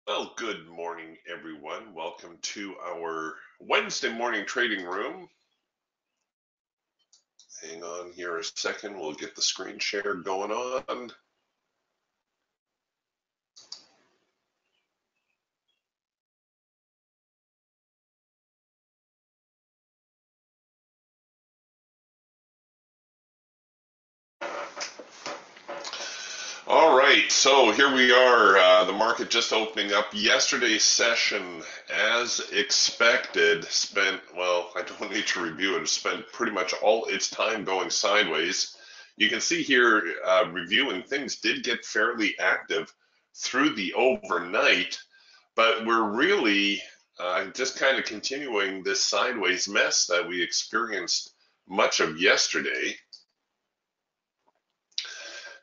Well, good morning, everyone. Welcome to our Wednesday morning trading room. Hang on here a second. We'll get the screen share going on. All right, so here we are. The market just opening up. Yesterday's session, as expected, I don't need to review it, spent pretty much all its time going sideways. You can see here, reviewing things did get fairly active through the overnight, but we're really just kind of continuing this sideways mess that we experienced much of yesterday.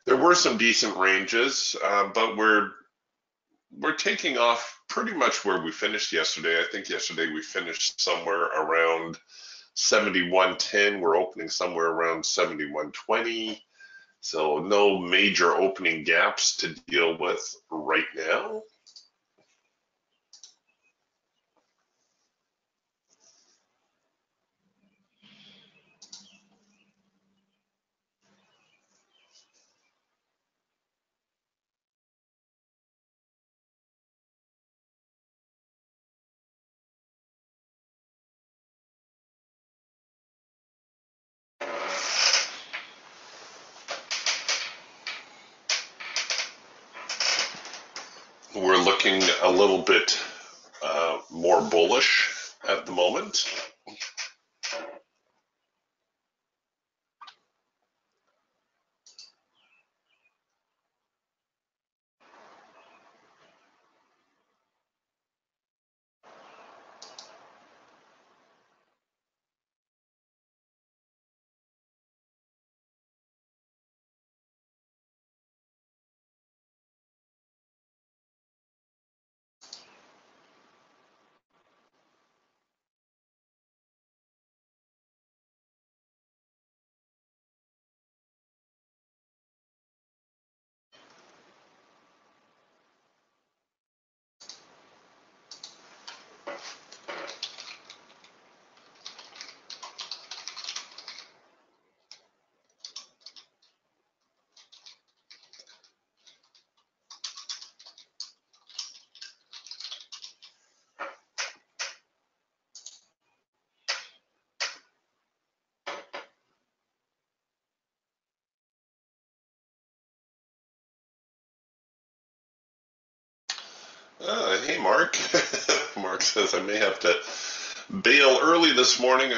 There were some decent ranges, but we're taking off pretty much where we finished yesterday. I think yesterday we finished somewhere around 71.10. We're opening somewhere around 71.20. So no major opening gaps to deal with right now. We're looking a little bit more bullish at the moment. Hey, Mark. Mark says I may have to bail early this morning.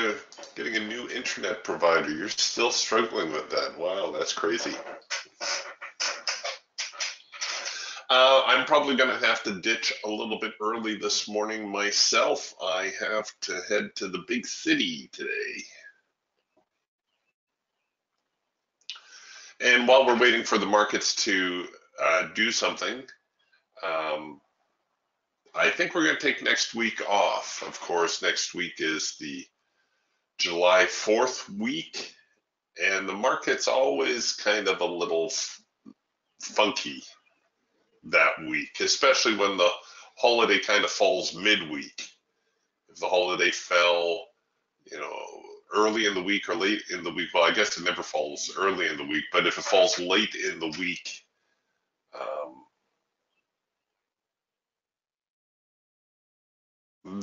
Getting a new internet provider. You're still struggling with that. Wow, that's crazy. I'm probably going to have to ditch a little bit early this morning myself. I have to head to the big city today. And while we're waiting for the markets to do something, um, I think we're going to take next week off. Of course, next week is the July 4th week, and the market's always kind of a little funky that week, especially when the holiday kind of falls midweek. If the holiday fell, early in the week or late in the week, well, I guess it never falls early in the week, but if it falls late in the week, um,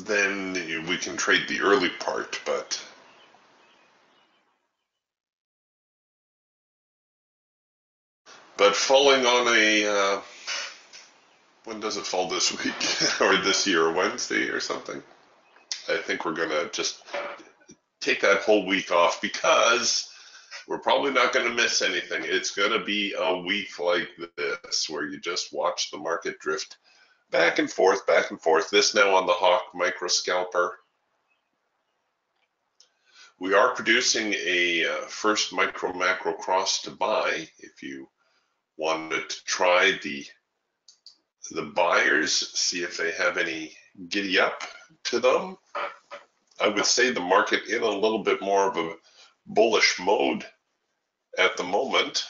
then we can trade the early part. But falling on a when does it fall this week or this year, Wednesday or something? I think we're gonna just take that whole week off because we're probably not going to miss anything. It's going to be a week like this where you just watch the market drift back and forth, back and forth. This now on the Hawk micro scalper. We are producing a first micro macro cross to buy. If you wanted to try the buyers, see if they have any giddy up to them. I would say the market in a little bit more of a bullish mode at the moment.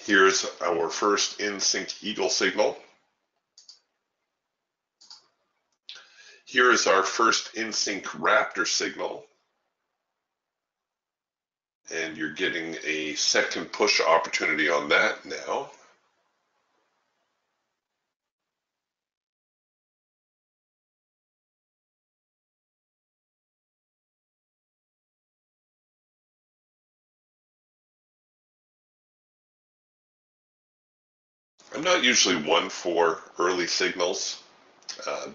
Here's our first in-sync eagle signal. Here is our first in-sync raptor signal. And you're getting a second push opportunity on that now. I'm not usually one for early signals.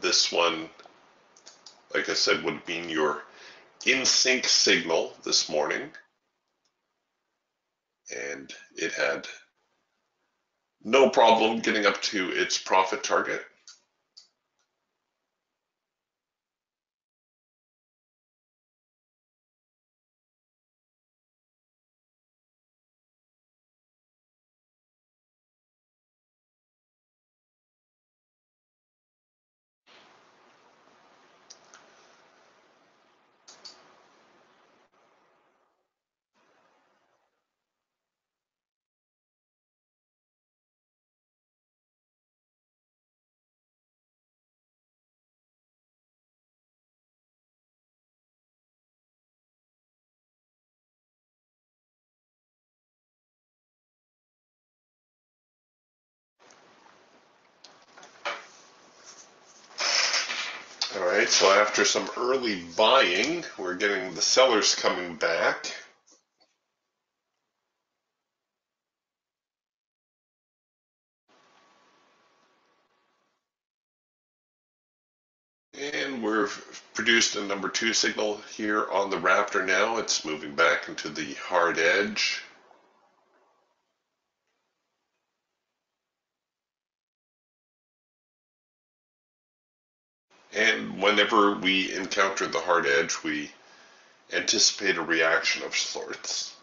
This one, like I said, would mean your in-sync signal this morning. And it had no problem getting up to its profit target. All right, so after some early buying, we're getting the sellers coming back. And we've produced a number 2 signal here on the Raptor now. It's moving back into the hard edge. And whenever we encounter the hard edge, we anticipate a reaction of sorts.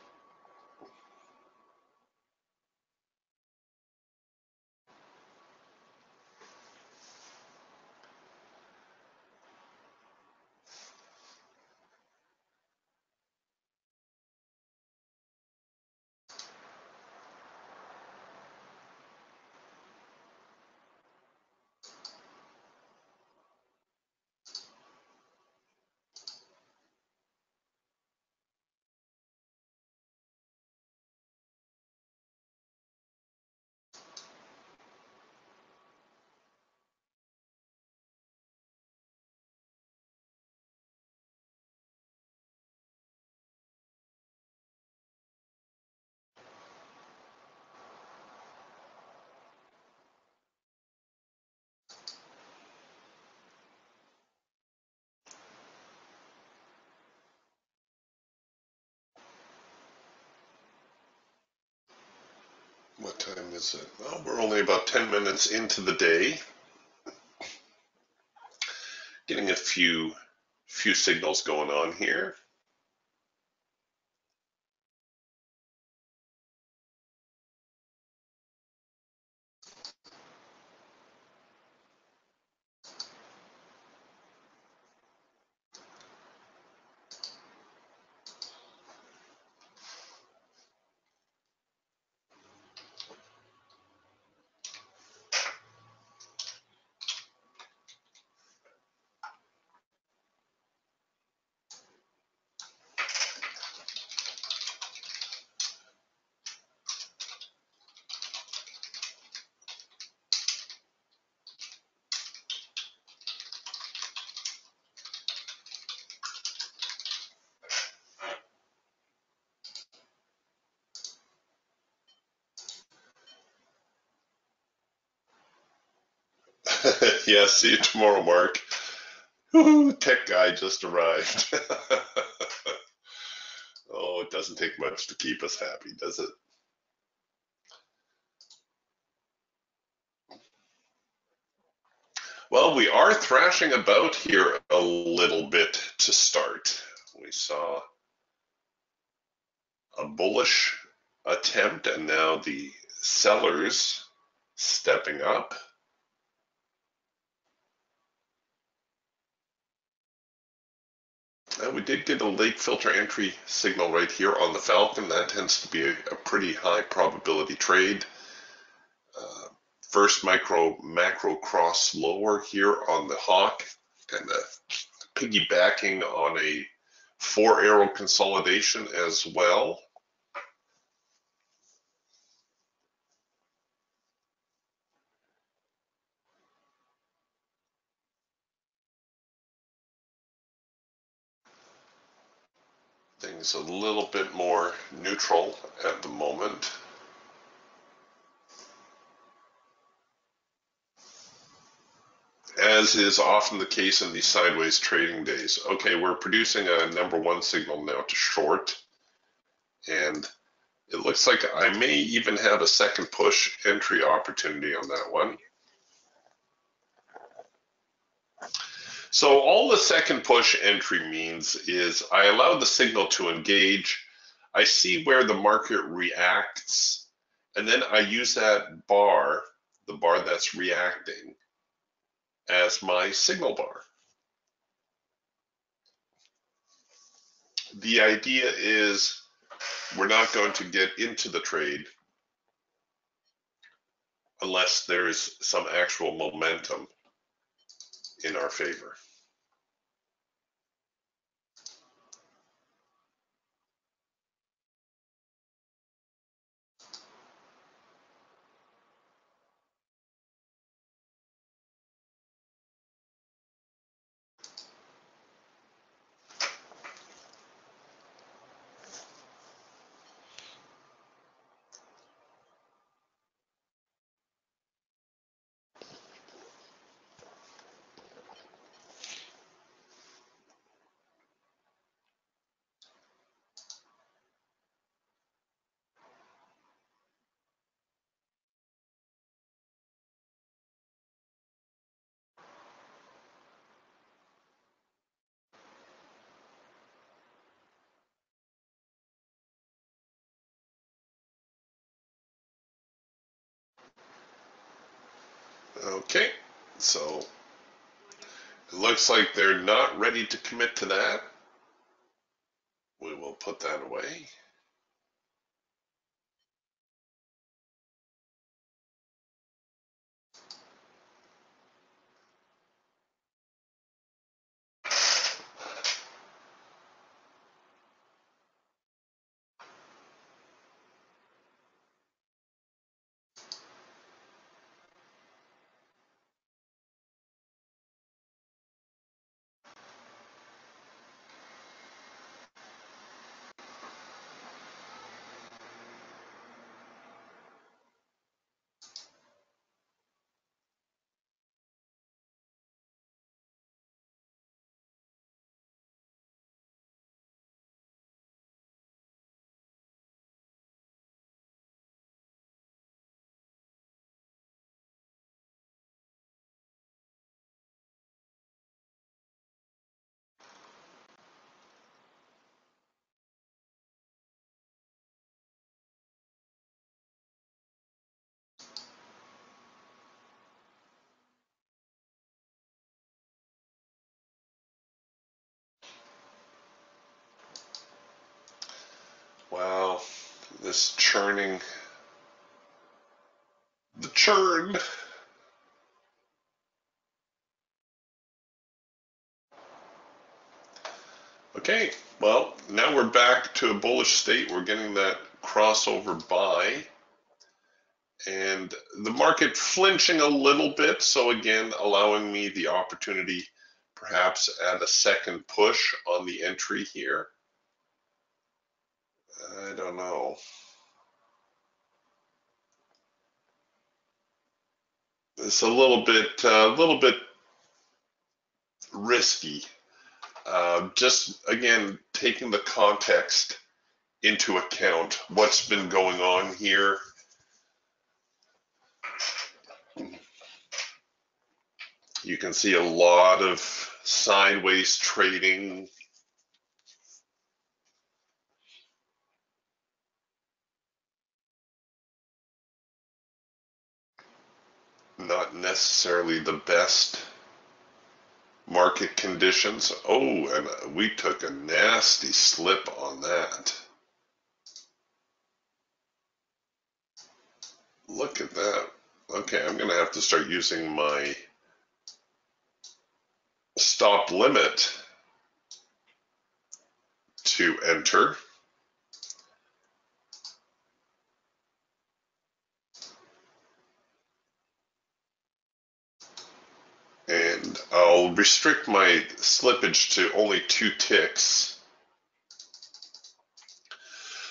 What time is it? Well, we're only about 10 minutes into the day. Getting a few signals going on here. Yeah, see you tomorrow, Mark. Woohoo, tech guy just arrived. Oh, it doesn't take much to keep us happy, does it? Well, we are thrashing about here a little bit to start. We saw a bullish attempt, and now the sellers stepping up. We did get a late filter entry signal right here on the Falcon. That tends to be a pretty high probability trade. First macro cross lower here on the Hawk, kind of piggybacking on a 4-arrow consolidation as well. Things a little bit more neutral at the moment. As is often the case in these sideways trading days. Okay, we're producing a number 1 signal now to short, and it looks like I may even have a second push entry opportunity on that one. So all the second push entry means is I allow the signal to engage, I see where the market reacts, and then I use that bar, the bar that's reacting, as my signal bar. The idea is we're not going to get into the trade unless there is some actual momentum in our favor. Okay, so it looks like they're not ready to commit to that. We will put that away. Wow, this churning, the churn. Okay, well, now we're back to a bullish state. We're getting that crossover buy, and the market flinching a little bit. So again, allowing me the opportunity perhaps at a second push on the entry here. I don't know. It's a little bit risky. Just again, taking the context into account, what's been going on here. You can see a lot of sideways trading. Not necessarily the best market conditions. Oh, and we took a nasty slip on that. Look at that. Okay, I'm going to have to start using my stop limit to enter. And I'll restrict my slippage to only 2 ticks.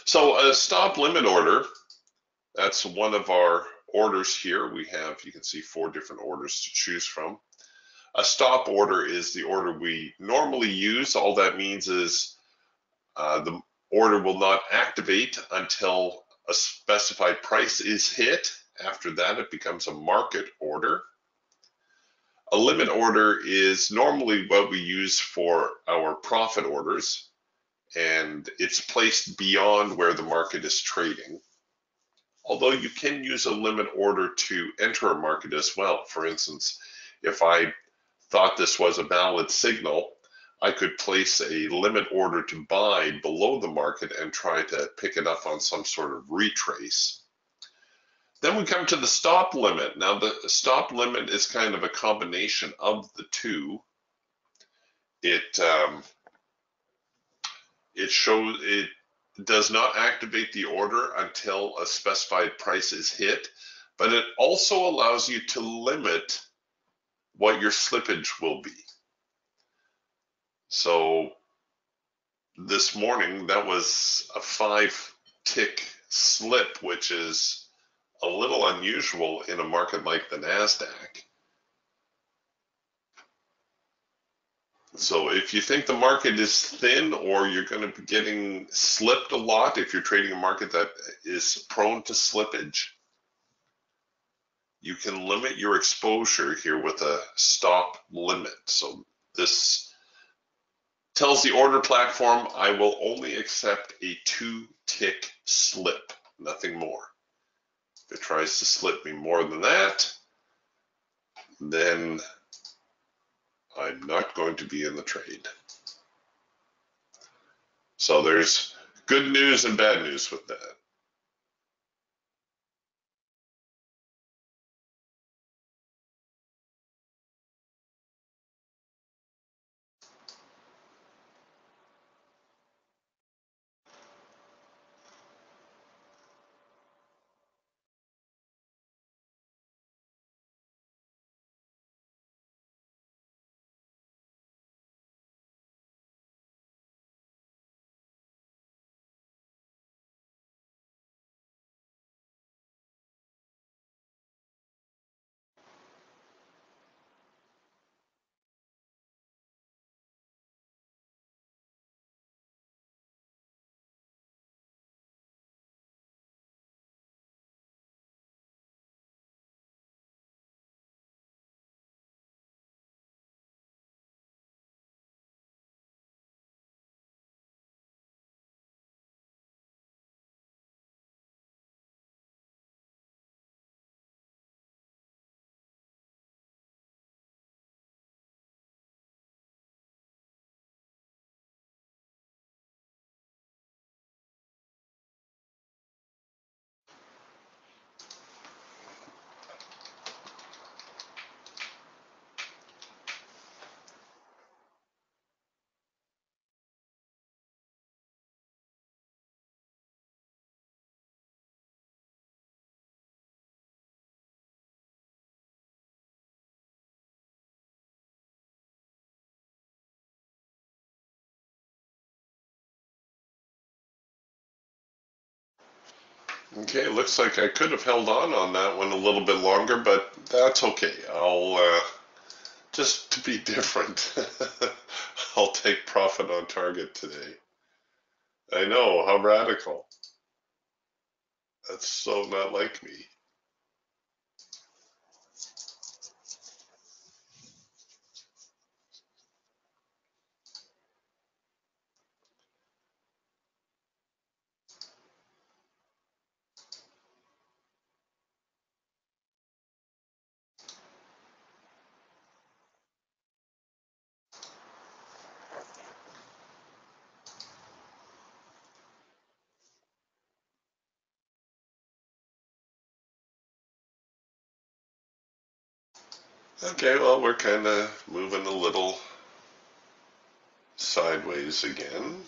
So a stop limit order, that's one of our orders here. We have, you can see 4 different orders to choose from. A stop order is the order we normally use. All that means is the order will not activate until a specified price is hit. After that, it becomes a market order. A limit order is normally what we use for our profit orders, and it's placed beyond where the market is trading. Although you can use a limit order to enter a market as well. For instance, if I thought this was a valid signal, I could place a limit order to buy below the market and try to pick it up on some sort of retrace. Then we come to the stop limit. Now the stop limit is kind of a combination of the two. It does not activate the order until a specified price is hit, but it also allows you to limit what your slippage will be. So this morning, that was a 5-tick slip, which is a little unusual in a market like the NASDAQ. So if you think the market is thin or you're going to be getting slipped a lot, if you're trading a market that is prone to slippage, you can limit your exposure here with a stop limit. So this tells the order platform, I will only accept a 2-tick slip, nothing more. If it tries to slip me more than that, then I'm not going to be in the trade. So there's good news and bad news with that. Okay, it looks like I could have held on that one a little bit longer, but that's okay. I'll just to be different, I'll take profit on target today. I know, how radical. That's so not like me. Okay, well, we're kind of moving a little sideways again.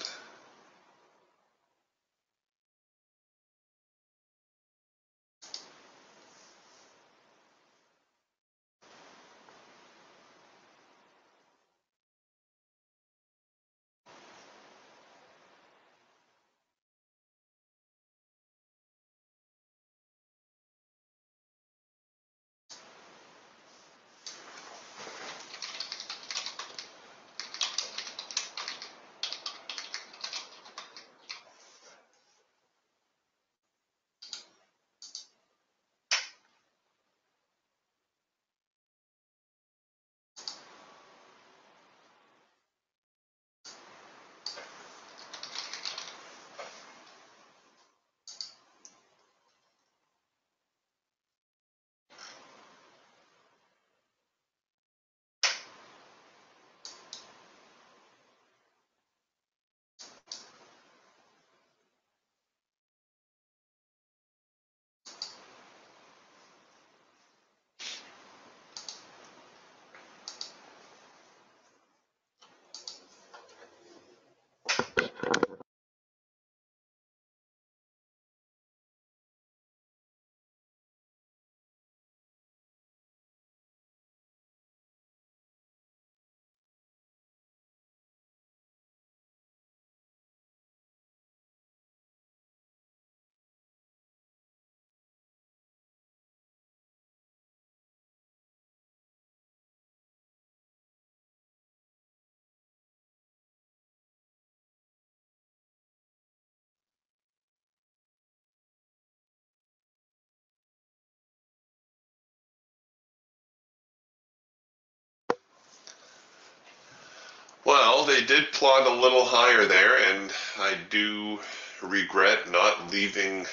Well, they did plot a little higher there, and I do regret not leaving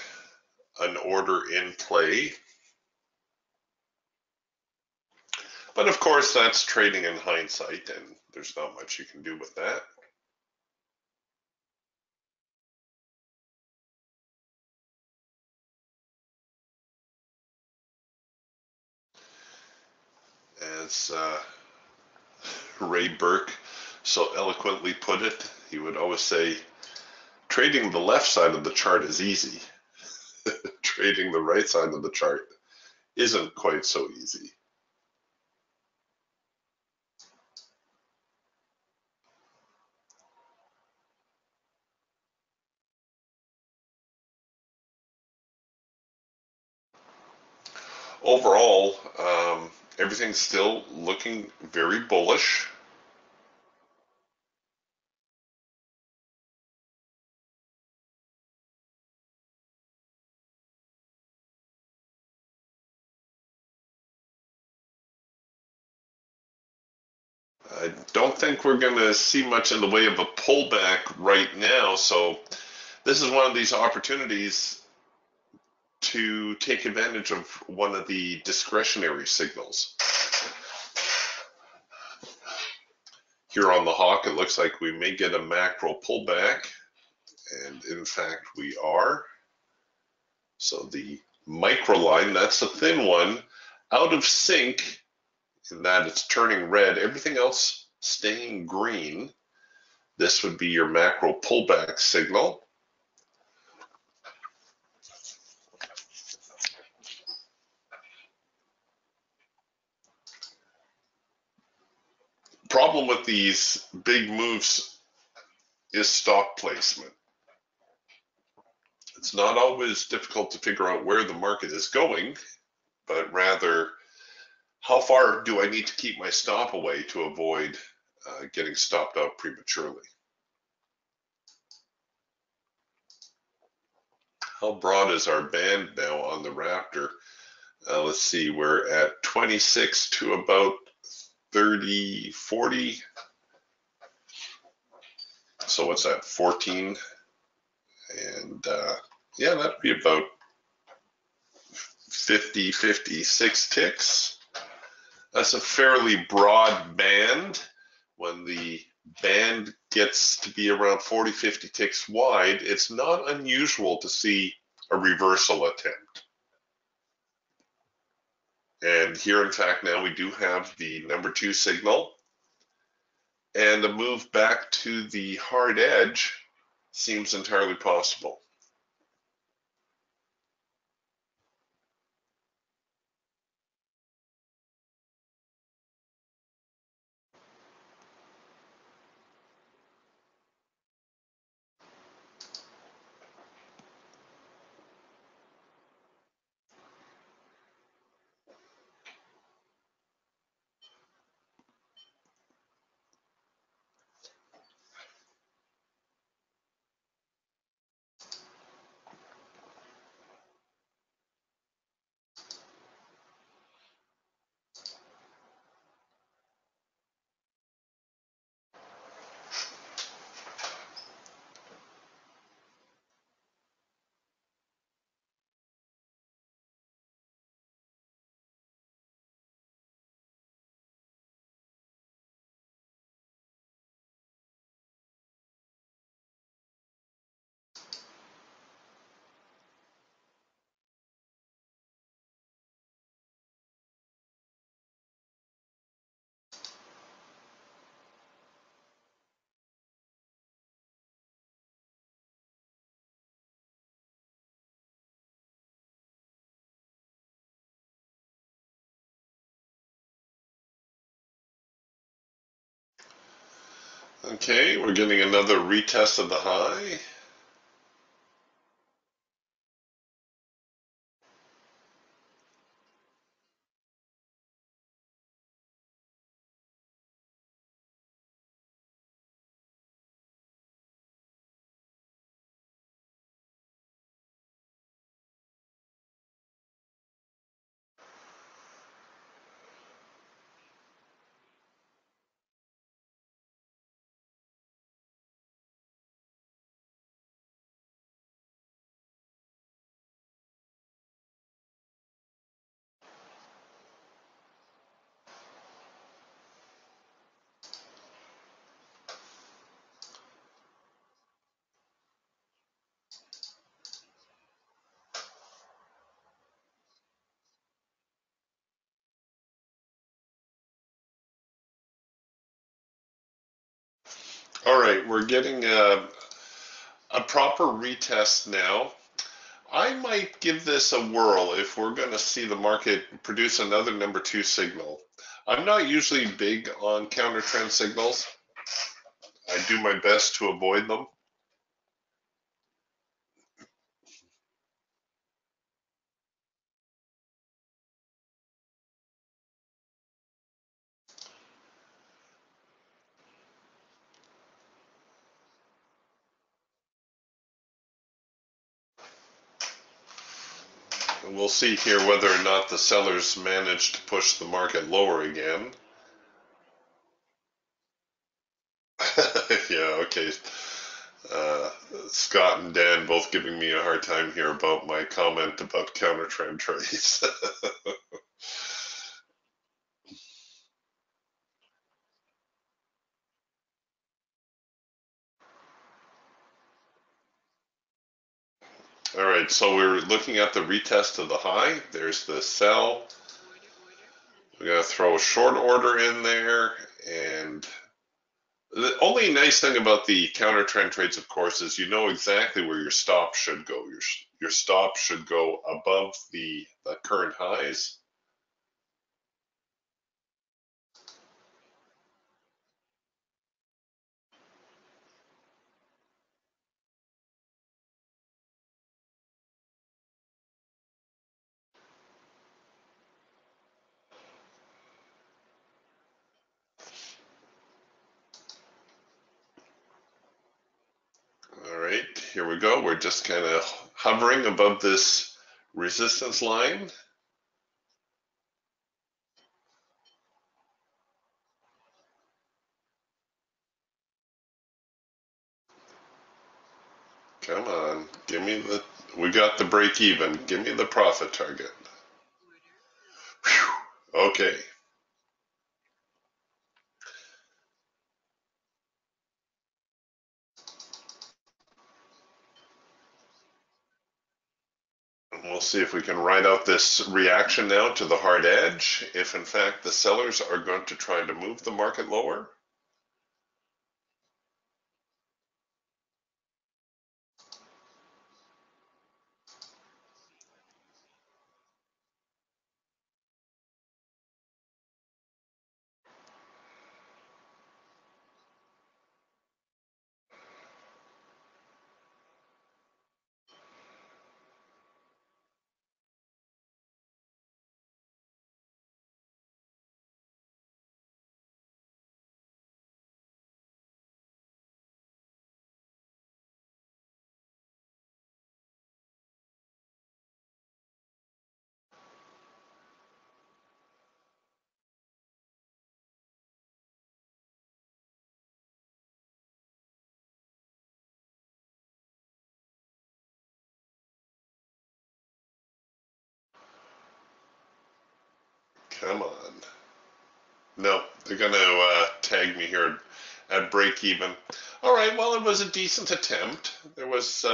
an order in play. But of course, that's trading in hindsight, and there's not much you can do with that. As Ray Burke so eloquently put it, he would always say, trading the left side of the chart is easy. Trading the right side of the chart isn't quite so easy. Overall, everything's still looking very bullish. I don't think we're going to see much in the way of a pullback right now. So this is one of these opportunities to take advantage of one of the discretionary signals. Here on the hawk, it looks like we may get a macro pullback, and in fact we are. So the micro line, that's a thin one, out of sync in that it's turning red, everything else staying green. This would be your macro pullback signal. Problem with these big moves is stop placement. It's not always difficult to figure out where the market is going, but rather how far do I need to keep my stop away to avoid getting stopped out prematurely? How broad is our band now on the Raptor? Let's see, we're at 26 to about 30, 40. So what's that, 14? And yeah, that'd be about 50, 56 ticks. That's a fairly broad band. When the band gets to be around 40, 50 ticks wide, it's not unusual to see a reversal attempt. And here, in fact, now we do have the number 2 signal, and a move back to the hard edge seems entirely possible. Okay, we're getting another retest of the high. All right, we're getting a proper retest now. I might give this a whirl if we're going to see the market produce another number 2 signal. I'm not usually big on counter trend signals. I do my best to avoid them. And we'll see here whether or not the sellers manage to push the market lower again. Yeah, okay. Uh, Scott and Dan both giving me a hard time here about my comment about counter trend trades. All right, so we're looking at the retest of the high. There's the sell. We're going to throw a short order in there. And the only nice thing about the counter trend trades, of course, is you know exactly where your stop should go. Your stop should go above the current highs. All right, here we go. We're just kind of hovering above this resistance line. Come on, give me the. We got the break even. Give me the profit target. Whew. Okay. We'll see if we can ride out this reaction now to the hard edge, if in fact the sellers are going to try to move the market lower. Come on. No, they're going to tag me here at break even. All right, well, it was a decent attempt. There was,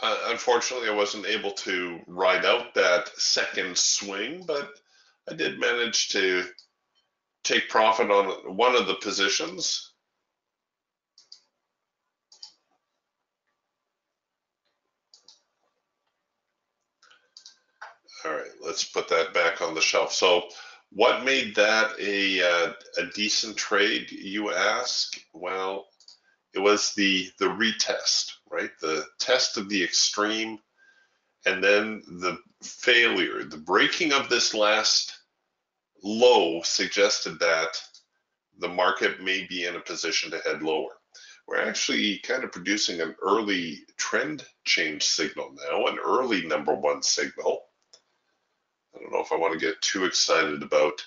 unfortunately, I wasn't able to ride out that second swing, but I did manage to take profit on one of the positions. All right, let's put that back on the shelf. So, what made that a decent trade, you ask? Well, it was the retest, right? The test of the extreme, and then the failure. The breaking of this last low suggested that the market may be in a position to head lower. We're actually kind of producing an early trend change signal now, an early number one signal. I don't know if I want to get too excited about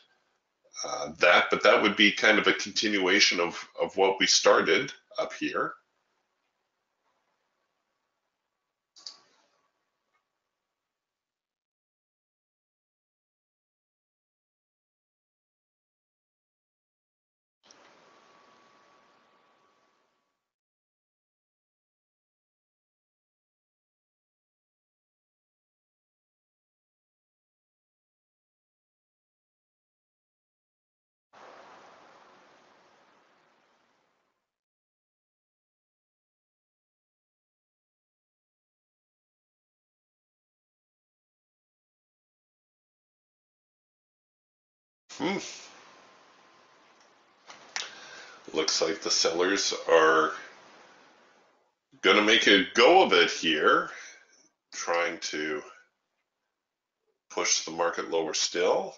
that, but that would be kind of a continuation of what we started up here. Hmm. Looks like the sellers are going to make a go of it here, trying to push the market lower still.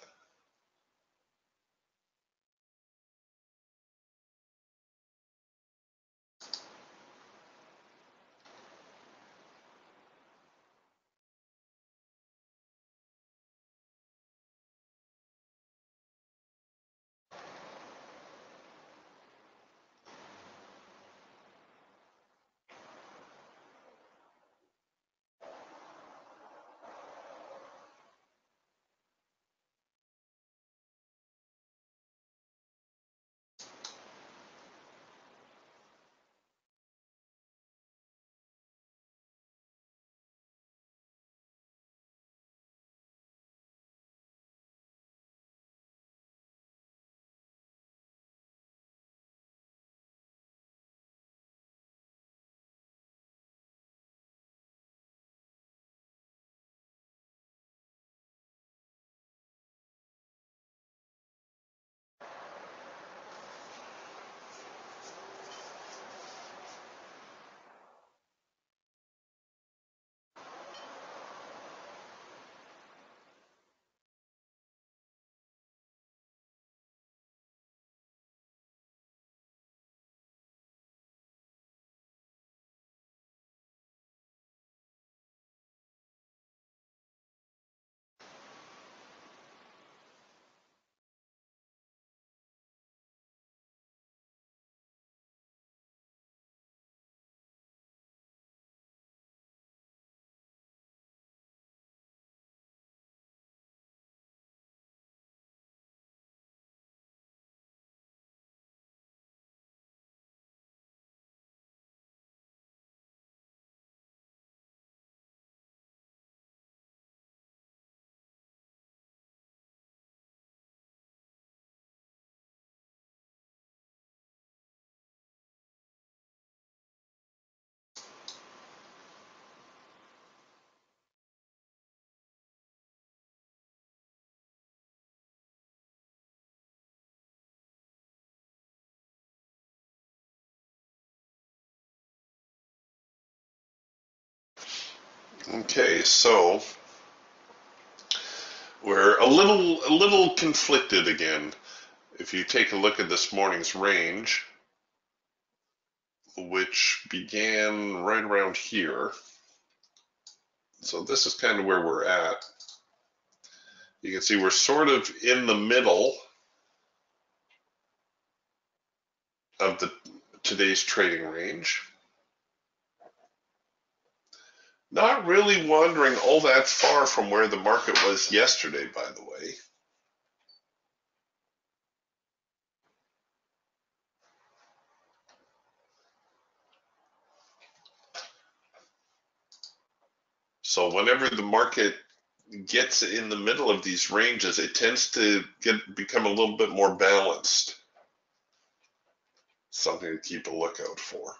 Okay, so we're a little conflicted again. If you take a look at this morning's range, which began right around here, so this is kind of where we're at. You can see we're sort of in the middle of today's trading range. Not really wandering all that far from where the market was yesterday, by the way. So whenever the market gets in the middle of these ranges, it tends to become a little bit more balanced. Something to keep a lookout for.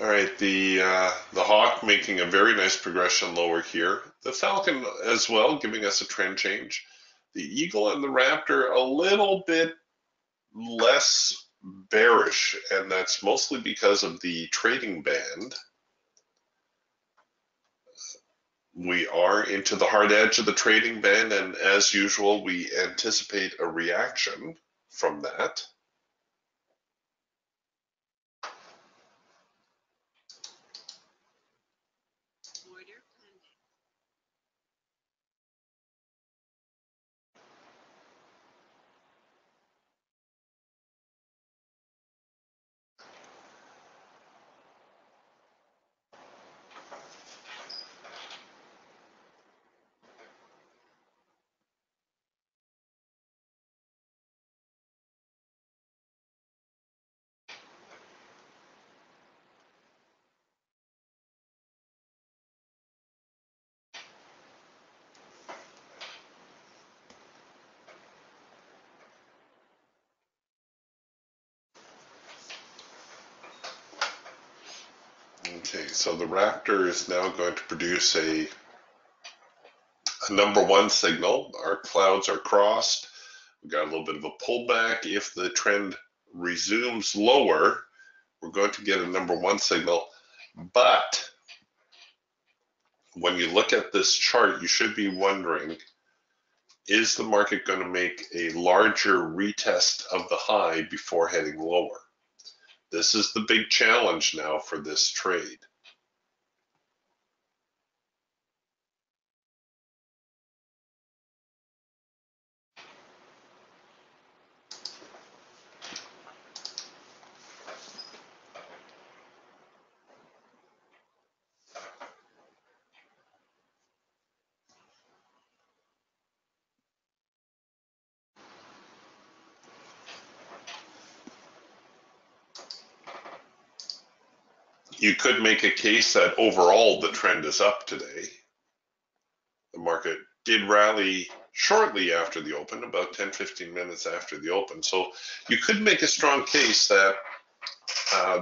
All right, the Hawk making a very nice progression lower here. The Falcon as well, giving us a trend change. The Eagle and the Raptor a little bit less bearish, and that's mostly because of the trading band. We are into the hard edge of the trading band, and as usual, we anticipate a reaction from that. Okay, so the Raptor is now going to produce a number one signal. Our clouds are crossed. We've got a little bit of a pullback. If the trend resumes lower, we're going to get a number one signal. But when you look at this chart, you should be wondering, is the market going to make a larger retest of the high before heading lower? This is the big challenge now for this trade. You could make a case that overall the trend is up today. The market did rally shortly after the open, about 10-15 minutes after the open. So you could make a strong case that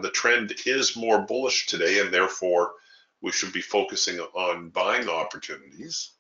the trend is more bullish today, and therefore we should be focusing on buying opportunities.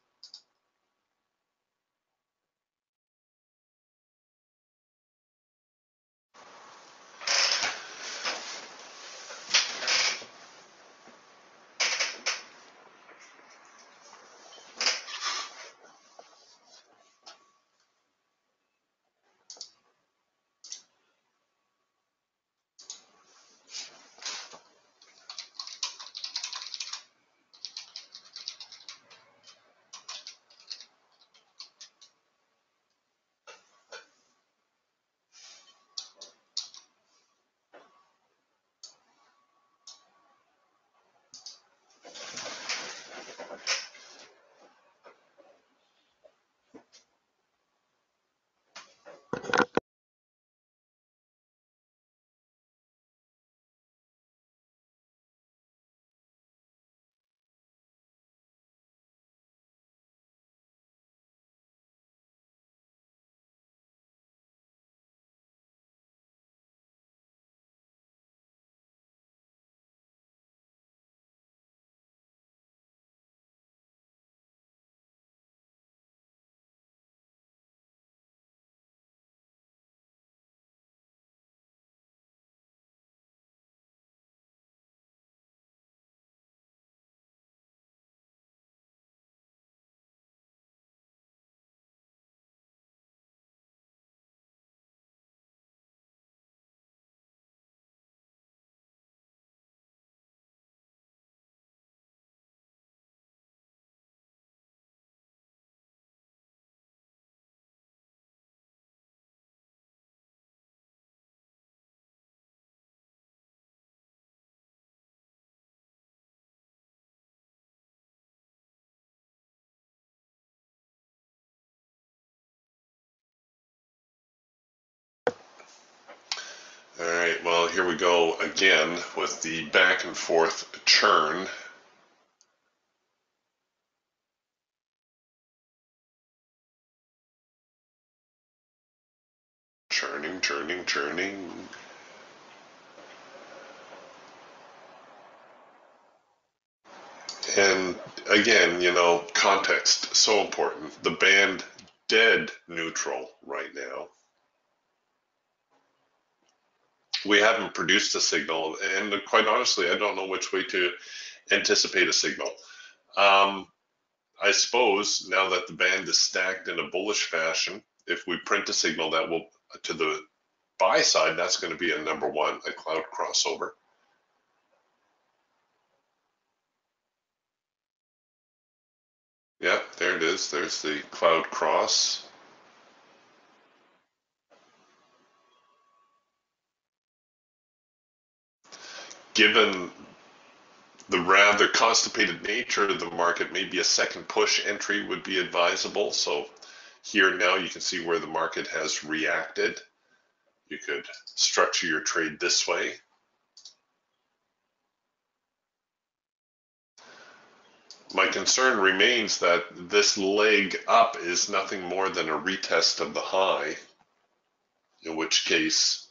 here we go again with the back and forth churn. Churning, churning, churning. And again, you know, context, so important. The band dead neutral right now. We haven't produced a signal, and quite honestly, I don't know which way to anticipate a signal. I suppose now that the band is stacked in a bullish fashion, if we print a signal that will to the buy side, that's going to be a number one, a cloud crossover. Yeah, there it is. There's the cloud cross. Given the rather constipated nature of the market, maybe a second push entry would be advisable. So here now you can see where the market has reacted. You could structure your trade this way. My concern remains that this leg up is nothing more than a retest of the high, in which case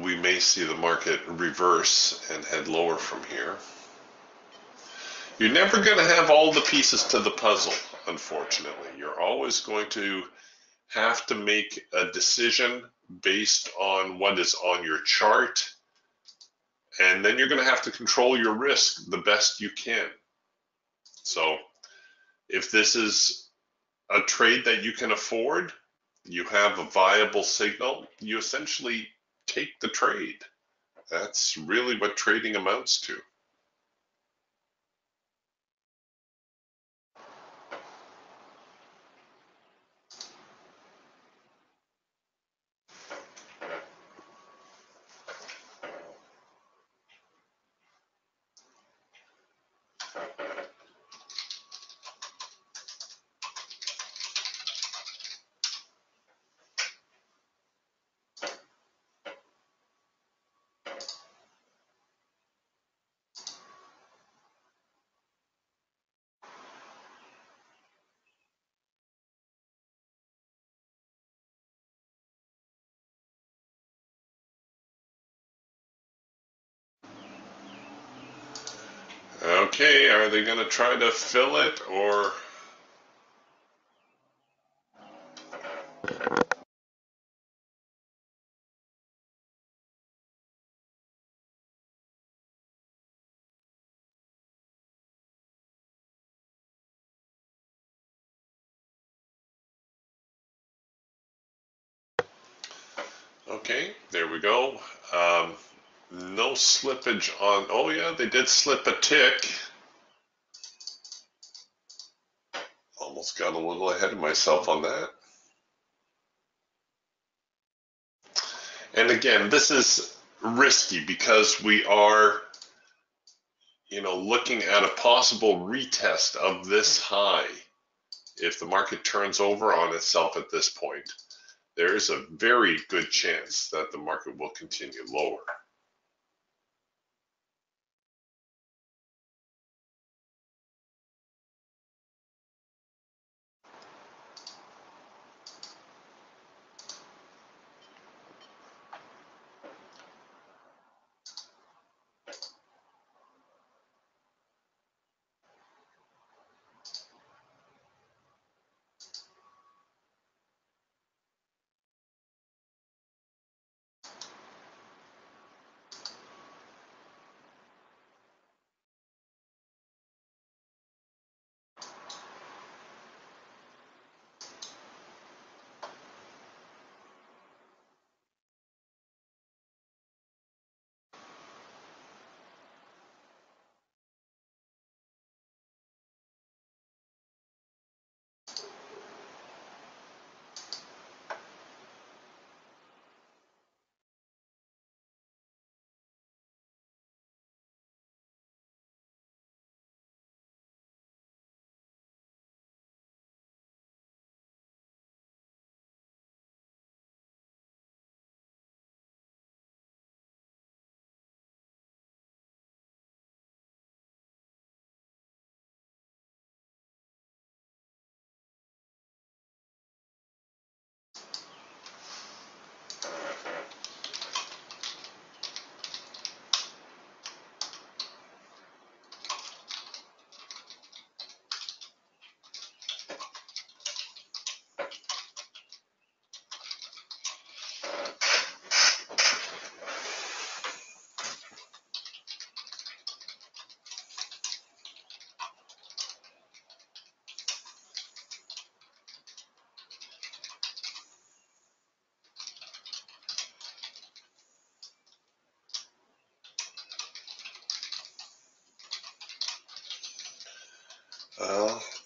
we may see the market reverse and head lower from here. You're never going to have all the pieces to the puzzle, unfortunately. You're always going to have to make a decision based on what is on your chart, and then you're going to have to control your risk the best you can. So if this is a trade that you can afford, you have a viable signal, you essentially take the trade. That's really what trading amounts to. Okay, are they going to try to fill it or? Okay, there we go. No slippage on, oh yeah, they did slip a tick. Almost got a little ahead of myself on that. And again, this is risky because we are, you know, looking at a possible retest of this high. If the market turns over on itself at this point, there is a very good chance that the market will continue lower.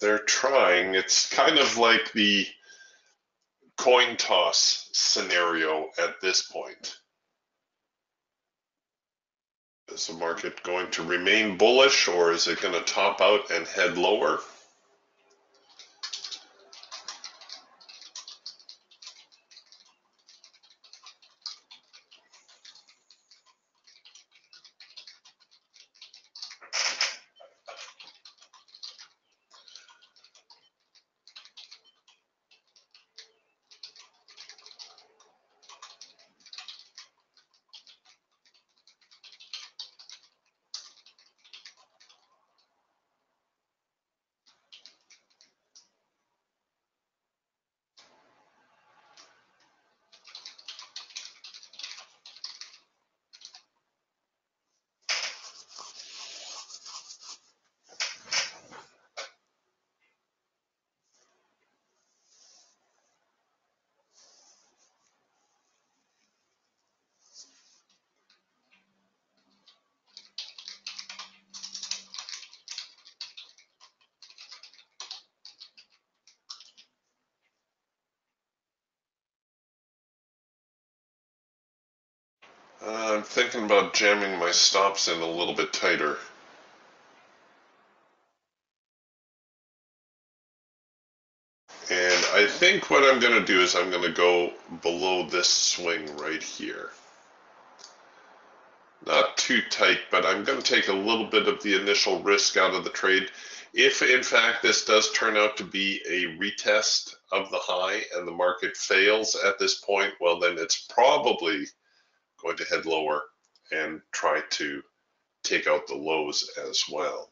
They're trying. It's kind of like the coin toss scenario at this point. Is the market going to remain bullish, or is it going to top out and head lower? I'm thinking about jamming my stops in a little bit tighter. And I think what I'm going to do is I'm going to go below this swing right here. Not too tight, but I'm going to take a little bit of the initial risk out of the trade. If in fact this does turn out to be a retest of the high and the market fails at this point, well then it's probably going to head lower and try to take out the lows as well.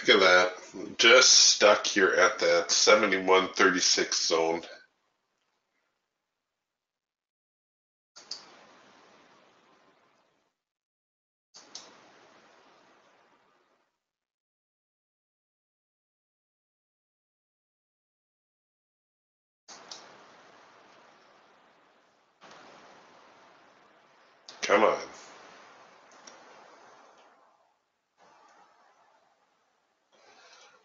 Look at that, just stuck here at that 71.36 zone. Come on.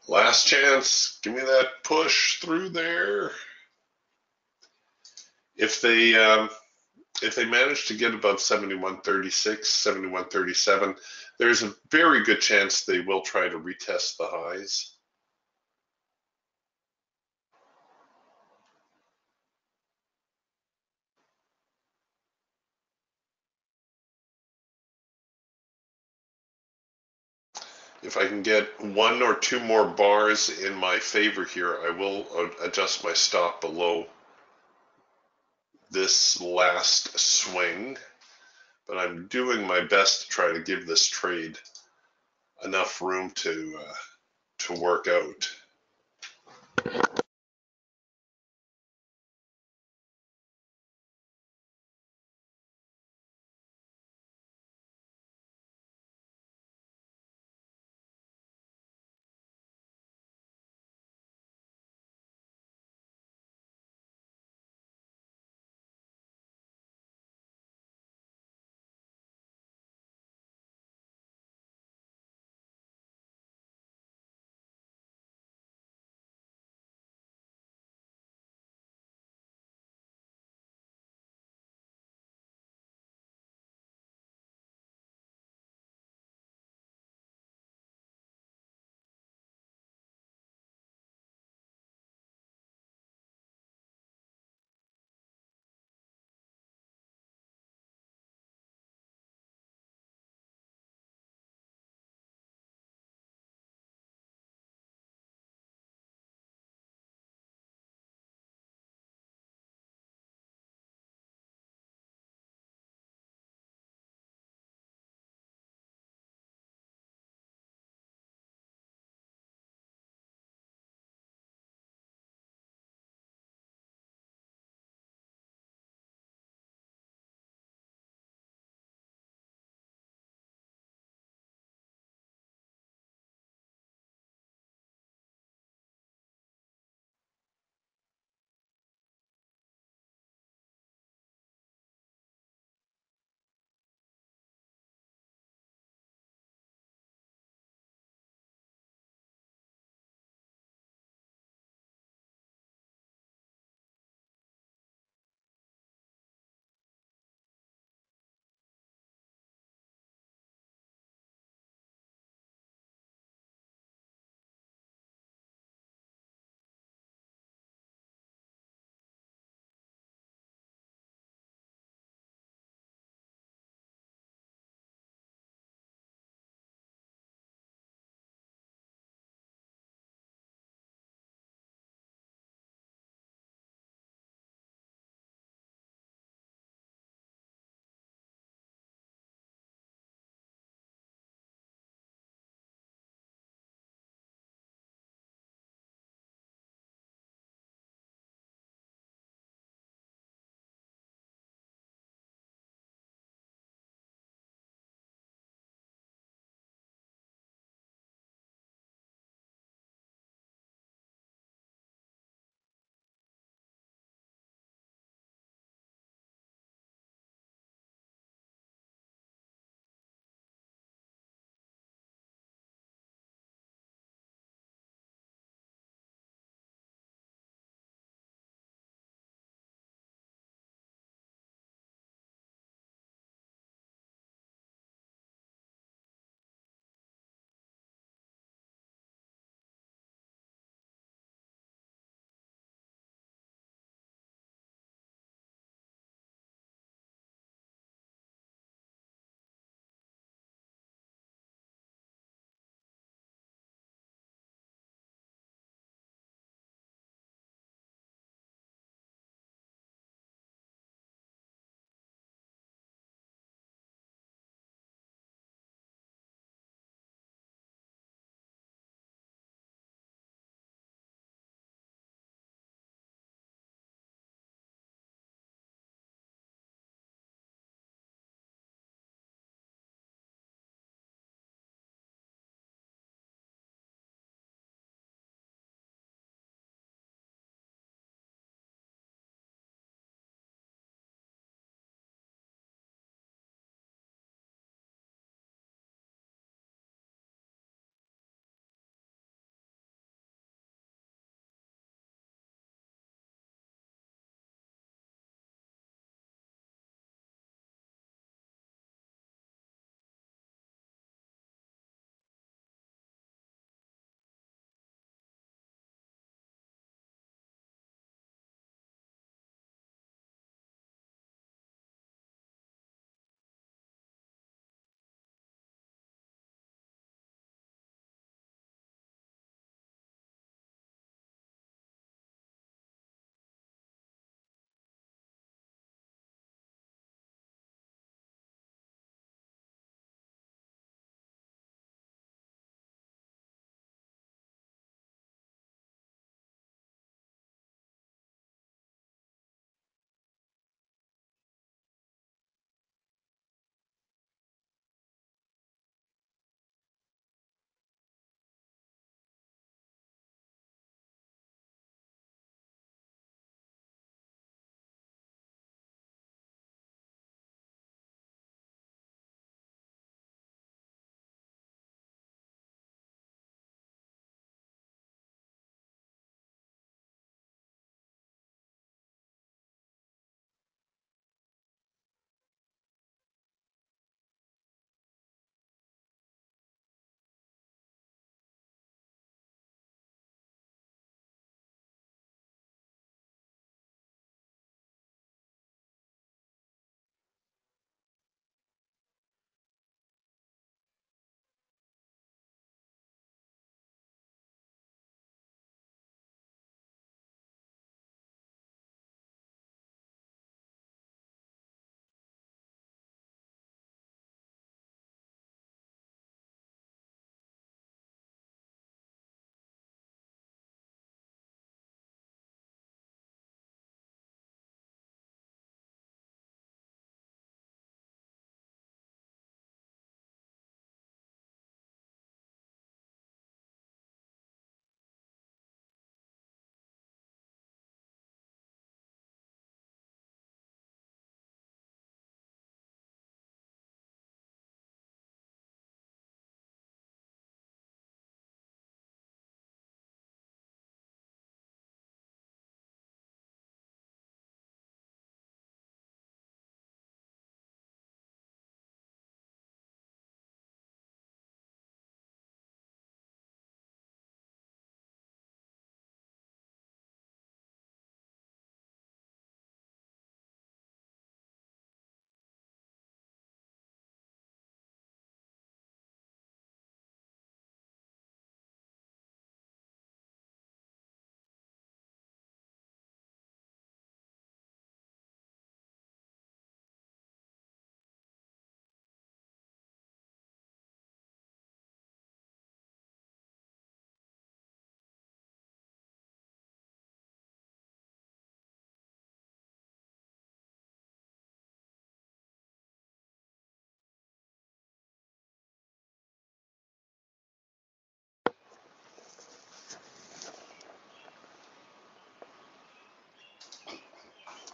Last chance. Give me that push through there. If they manage to get above 71.36, 71.37, there's a very good chance they will try to retest the highs. If I can get one or two more bars in my favor here, I will adjust my stop below this last swing. But I'm doing my best to try to give this trade enough room to work out.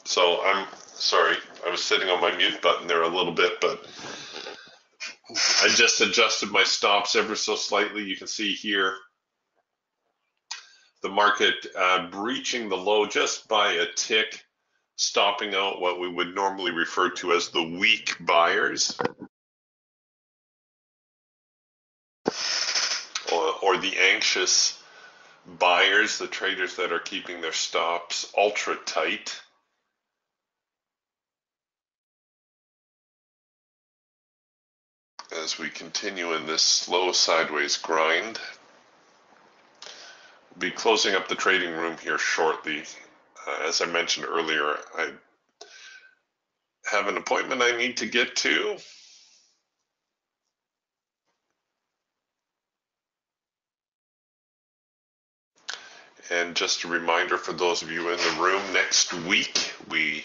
So I'm sorry, I was sitting on my mute button there a little bit, but I just adjusted my stops ever so slightly. You can see here the market breaching the low just by a tick, stopping out what we would normally refer to as the weak buyers, or the anxious buyers, the traders that are keeping their stops ultra tight. As we continue in this slow sideways grind, we'll be closing up the trading room here shortly. As I mentioned earlier, I have an appointment I need to get to. And just a reminder for those of you in the room, next week we're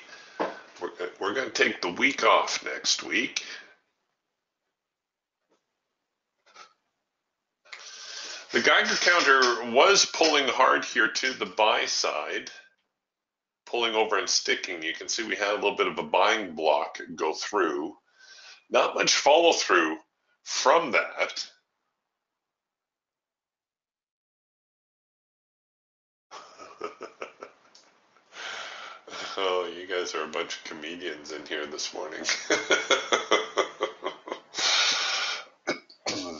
going to take the week off next week. The Geiger counter was pulling hard here to the buy side, pulling over and sticking. You can see we had a little bit of a buying block go through. Not much follow through from that. Oh, you guys are a bunch of comedians in here this morning.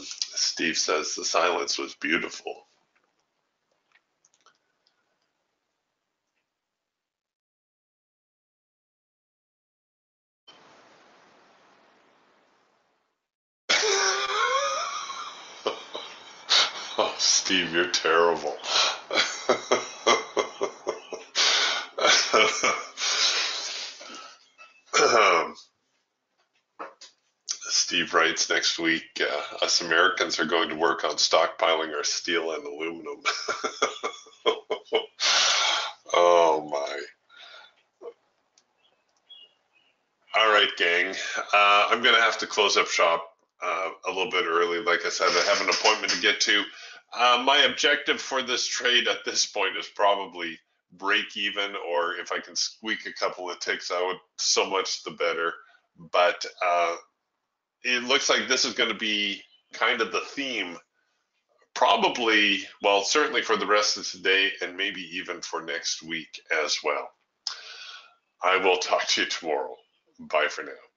Steve says the silence was beautiful. Oh, Steve, you're terrible. Steve writes, next week, us Americans are going to work on stockpiling our steel and aluminum. Oh, my. All right, gang. I'm going to have to close up shop a little bit early. Like I said, I have an appointment to get to. My objective for this trade at this point is probably break even, or if I can squeak a couple of ticks out, so much the better. But it looks like this is going to be kind of the theme, probably, well, certainly for the rest of today and maybe even for next week as well. I will talk to you tomorrow. Bye for now.